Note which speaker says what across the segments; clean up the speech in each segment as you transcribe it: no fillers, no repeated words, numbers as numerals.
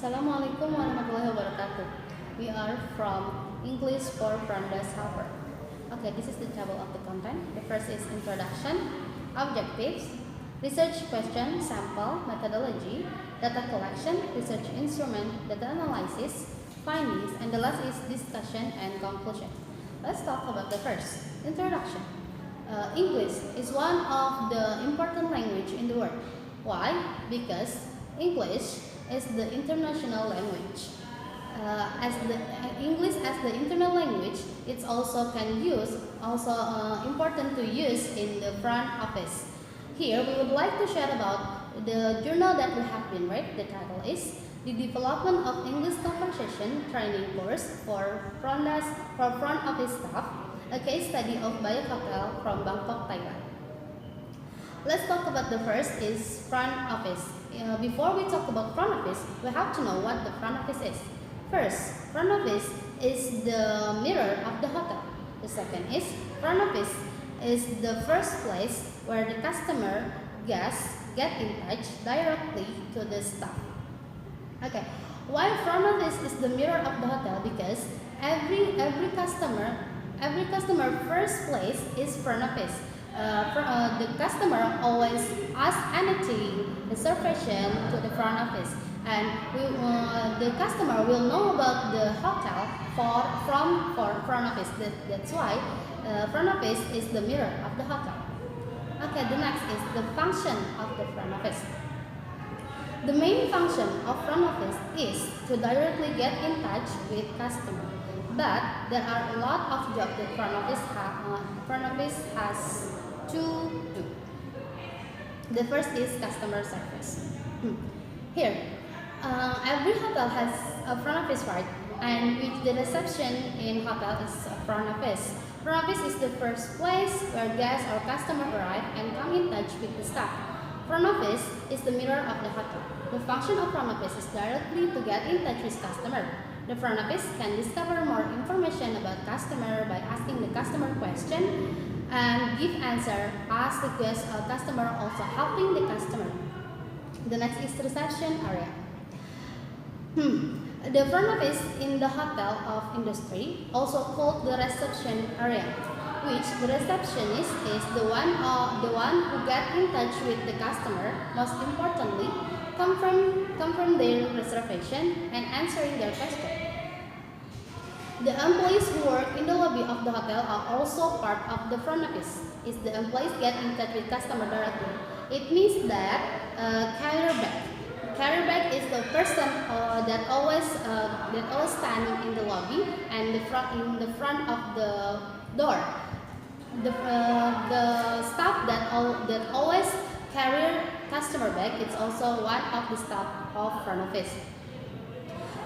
Speaker 1: Assalamualaikum warahmatullahi wabarakatuh. We are from English for Frondas Helper. Okay, this is the table of the content. The first is introduction, objectives, research question, sample, methodology, data collection, research instrument, data analysis, findings, and the last is discussion and conclusion. Let's talk about the first, introduction. English is one of the important language in the world. Why? Because English is the international language. As the English as the internal language, it's also important to use in the front office. Here we would like to share about the journal that we have been read. The title is The Development of English Conversation Training Course for front office staff, a case study of Baiyok Hotel from Bangkok, Thailand. Let's talk about the first is front office. Before we talk about front office, we have to know what the front office is. First, front office is the mirror of the hotel. The second is front office is the first place where the customer guests get in touch directly to the staff. Okay, why front office is the mirror of the hotel? Because every customer first place is front office. The customer always asks anything, reservation to the front office, and the customer will know about the hotel from front office. That's why front office is the mirror of the hotel. Okay, the next is the function of the front office. The main function of front office is to directly get in touch with customer. But there are a lot of jobs that front office has to do. The first is customer service. Here, every hotel has a front office, right? And which the reception in hotel is a front office. Front office is the first place where guests or customer arrive and come in touch with the staff. Front office is the mirror of the hotel. The function of front office is directly to get in touch with customer. The front office can discover more information about customer by asking the customer question and give answer, ask the customer, also helping the customer. The next is reception area. The front office in the hotel of industry, also called the reception area, which the receptionist is the one who get in touch with the customer. Most importantly, confirm their reservation and answering their question. The employees who work in the lobby of the hotel are also part of the front office. If the employees get in touch with customer directly, it means that carrier bag is the person that always standing in the lobby and in the front of the door. The staff that always carry customer bag, it's also one of the staff of front office.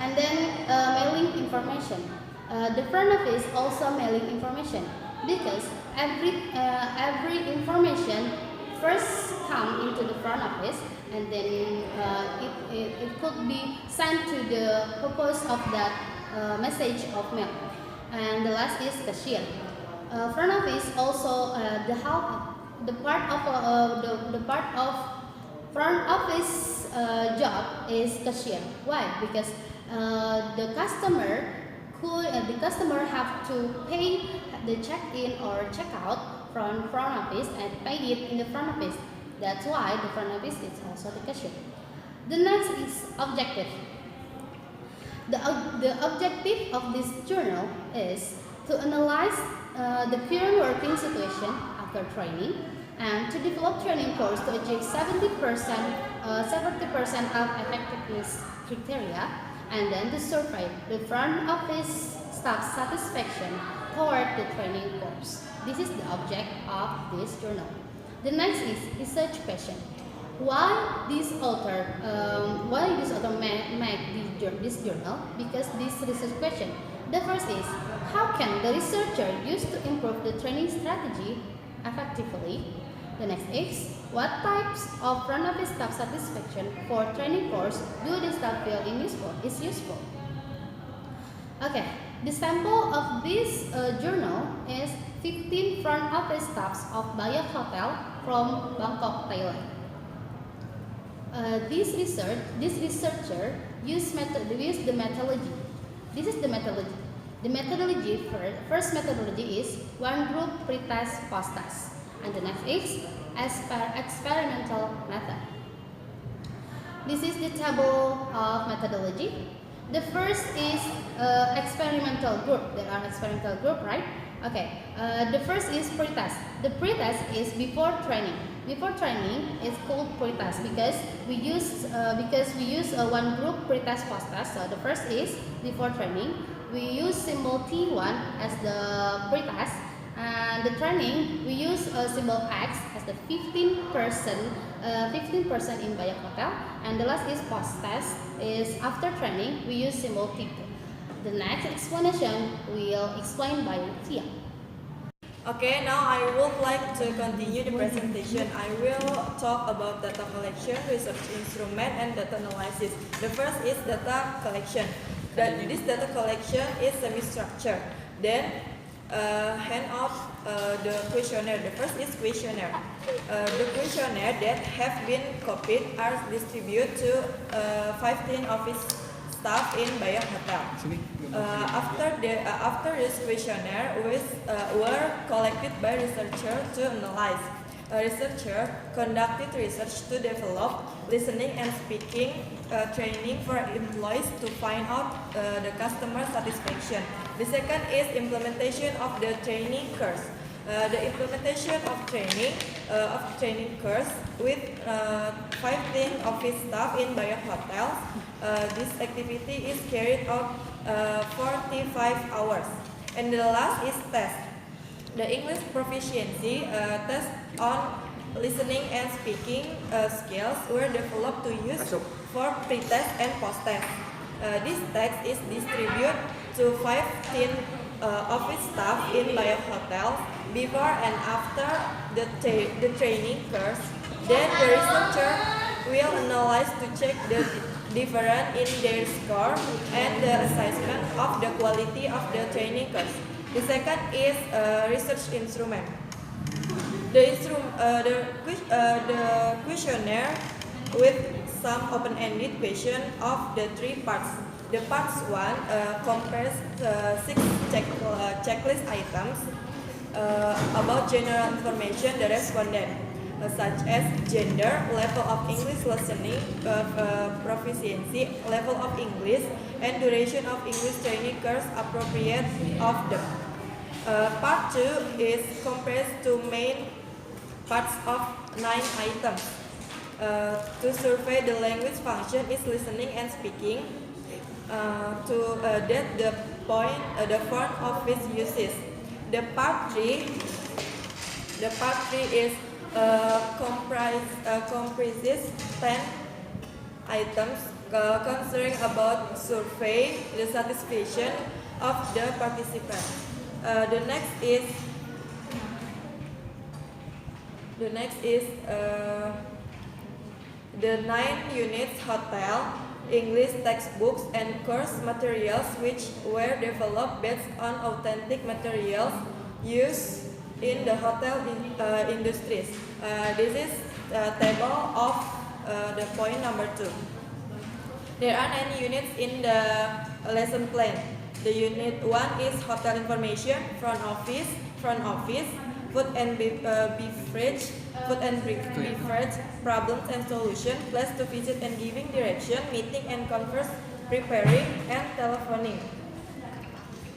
Speaker 1: And then mailing information. The front office also mailing information because every information first come into the front office and then it could be sent to the purpose of that message of mail. And the last is cashier. Front office also the part of front office job is cashier. Why? Because the customer have to pay the check-in or check-out from front office and pay it in the front office. That's why the front office is also the cashier. The next is objective. The objective of this journal is to analyze the current working situation after training and to develop training course to achieve 70% of effectiveness criteria, and then to survey the front office staff satisfaction toward the training course. This is the object of this journal. The next is research question. Why this author make this journal? Because this research question. The first is, how can the researcher use to improve the training strategy effectively? The next is, what types of front office staff satisfaction for training course do the staff feel is useful? Okay, the sample of this journal is 15 front office staffs of Baiyok Hotel from Bangkok, Thailand. This researcher use the methodology. This is the methodology. The methodology first methodology is one group pre-test post-test, and the next is experimental method. This is the table of methodology. The first is experimental group. There are experimental group, right? Okay. The first is pre-test. The pre-test is before training. Before training is called pre-test because we use one group pre-test post-test. So the first is before training. We use symbol T1 as the pre-test, and the training we use symbol X as the 15% in Baiyok Hotel, and the last is post-test is after training we use symbol T2. The next explanation will explain by Tia.
Speaker 2: Okay, now I would like to continue the presentation. I will talk about data collection, research instrument, and data analysis. The first is data collection. This data collection is semi-structured. Then hand out the questionnaire. The first is questionnaire. The questionnaire that have been copied are distributed to 15 office staff in Baiyok Hotel. After this questionnaire were collected by researcher to analyze. A researcher conducted research to develop listening and speaking training for employees to find out the customer satisfaction. The second is implementation of the training course. The implementation of training course with 15 office staff in Baiyok Hotel. This activity is carried out 45 hours. And the last is test. The English proficiency test on listening and speaking skills were developed to use for pre-test and post-test. This test is distributed to 15 office staff in Baiyok Hotel before and after the training course. Then the researcher will analyze to check the difference in their score and the assessment of the quality of the training course. The second is research instrument. The questionnaire with some open-ended question of the three parts. The parts 1 compares 6 checklist items about general information the respondent, such as gender, level of English listening, proficiency, level of English, and duration of English training course appropriate of them. Part 2 is compares to main parts of 9 items. To survey the language function is listening and speaking. That the front office uses. The part 3 is comprises 10 items concerning about survey the satisfaction of the participants. The next is the 9 units hotel English textbooks and course materials which were developed based on authentic materials used in the hotel industries. This is a table of the point number 2. There are 9 units in the lesson plan. The unit 1 is hotel information, front office, food and beverage, problems and solution, place to visit and giving direction, meeting and converse, preparing and telephoning.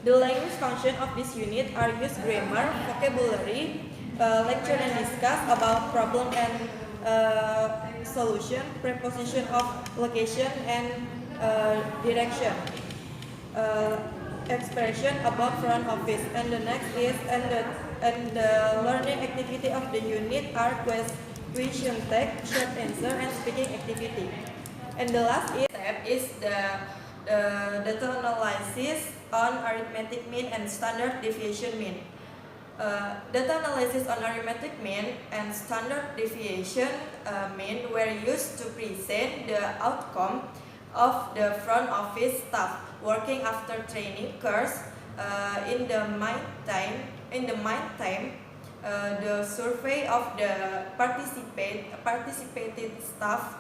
Speaker 2: The language function of this unit are use grammar, vocabulary, lecture and discuss about problem and solution, preposition of location and direction. Expression about front office. And the next is and the learning activity of the unit are question tag, short answer, and speaking activity. And the last step is the data analysis on arithmetic mean and standard deviation mean. Data analysis on arithmetic mean and standard deviation mean were used to present the outcome of the front office staff working after training course. In the meantime, the survey of the participated staff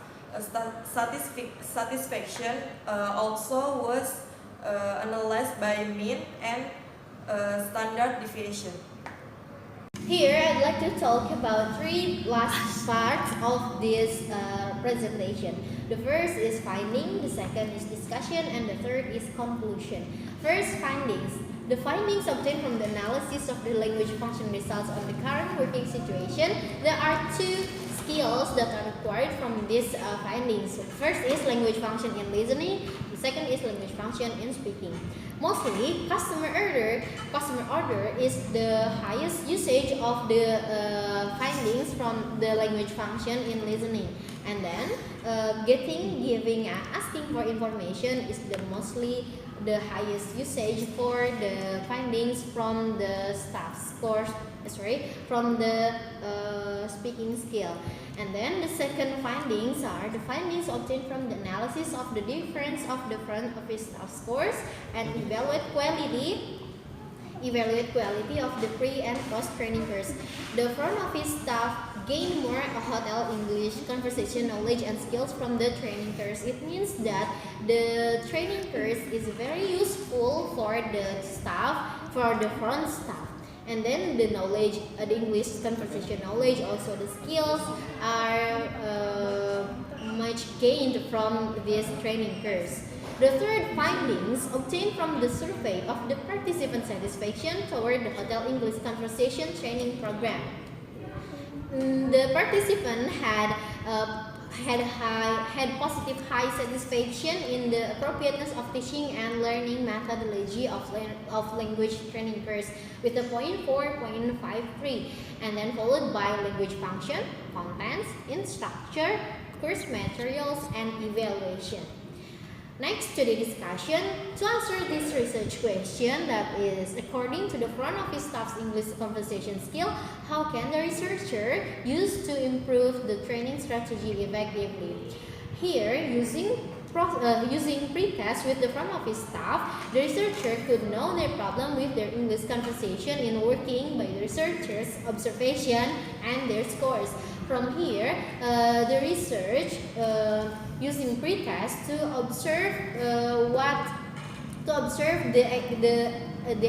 Speaker 2: satisfaction also was analyzed by mean and standard deviation.
Speaker 1: Here, I'd like to talk about three last parts of this presentation. The first is finding, the second is discussion, and the third is conclusion. First, findings. The findings obtained from the analysis of the language function results on the current working situation. There are two skills that are required from these findings. First is language function in listening. The second is language function in speaking. Mostly, customer order is the highest usage of the findings from the language function in listening. And then, giving, and asking for information is mostly the highest usage for the findings from the from the speaking skill. And then the second findings are the findings obtained from the analysis of the difference of the front office staff scores and evaluate quality of the pre and post training course. The front office staff gain more hotel English conversation knowledge and skills from the training course. It means that the training course is very useful for the staff, for the front staff. And then the knowledge, the English conversation knowledge, also the skills are much gained from this training course. The third findings obtained from the survey of the participant satisfaction toward the hotel English conversation training program. The participant had positive high satisfaction in the appropriateness of teaching and learning methodology of language training course with a point 4.53, and then followed by language function, contents, instructor, course materials, and evaluation. Next to the discussion, to answer this research question that is according to the front office staff's English conversation skill, how can the researcher use to improve the training strategy effectively? Here, using pre-test with the front office staff, the researcher could know their problem with their English conversation in working by the researcher's observation and their scores. From here, the research using pre-test to observe the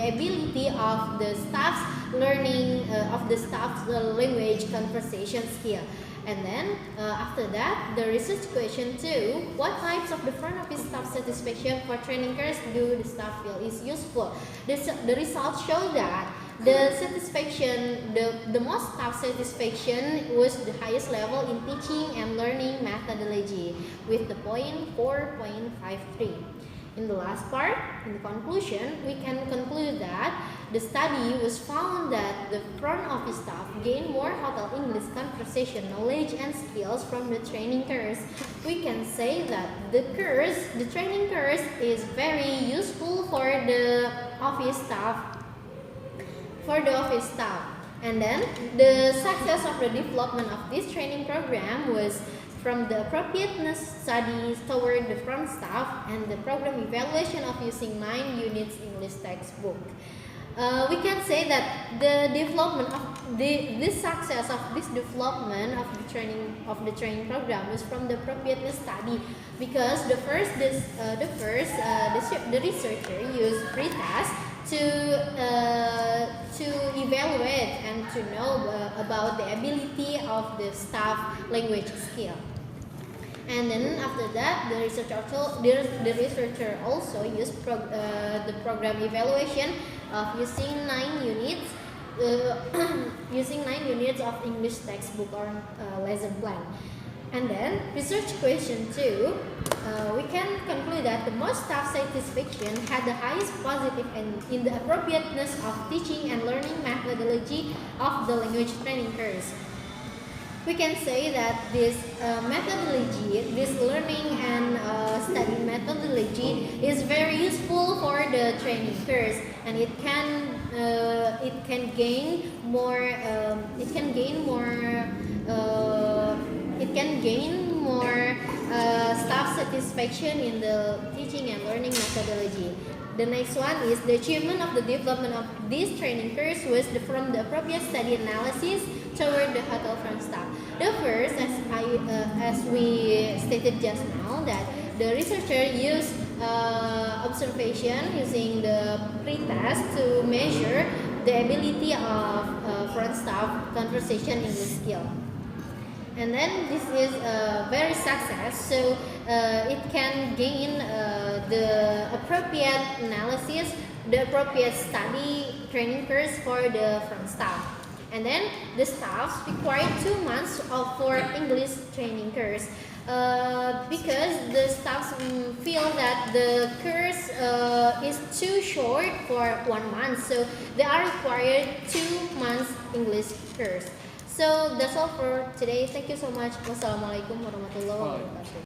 Speaker 1: ability of the staff's learning of the staff's language conversation skill. And then after that, the research question 2: what types of the front office staff satisfaction for training course do the staff feel is useful? The results show that the most staff satisfaction was the highest level in teaching and learning methodology with the point 4.53. In the last part, in the conclusion, we can conclude that the study was found that the front office staff gained more hotel English conversation knowledge and skills from the training course. We can say that the training course is very useful for the office staff. And then the success of the development of this training program was from the appropriateness studies toward the front staff and the program evaluation of using 9 units English textbook. We can say that the development of the success of this development of the training program was from the appropriateness study, because the researcher used pre-test to evaluate and to know about the ability of the staff language skill. And then after that, the researcher also used the program evaluation of using 9 units of English textbook or lesson plan. And then research question 2, we can conclude that the most staff satisfaction had the highest positive in the appropriateness of teaching and learning methodology of the language training course. We can say that this methodology, this learning and study methodology is very useful for the training course, and it can gain more staff satisfaction in the teaching and learning methodology. The next one is the achievement of the development of this training course was from the appropriate study analysis toward the hotel front staff. The first, as I as we stated just now, that the researcher used observation using the pre-test to measure the ability of front staff conversation English skill. And then this is a very success, so it can gain the appropriate analysis, the appropriate study training course for the front staff. And then the staffs require 2 months for English training course because the staffs feel that the course is too short for 1 month, so they are required 2 months English course. So that's all for today. Thank you so much. Wassalamualaikum warahmatullahi wabarakatuh.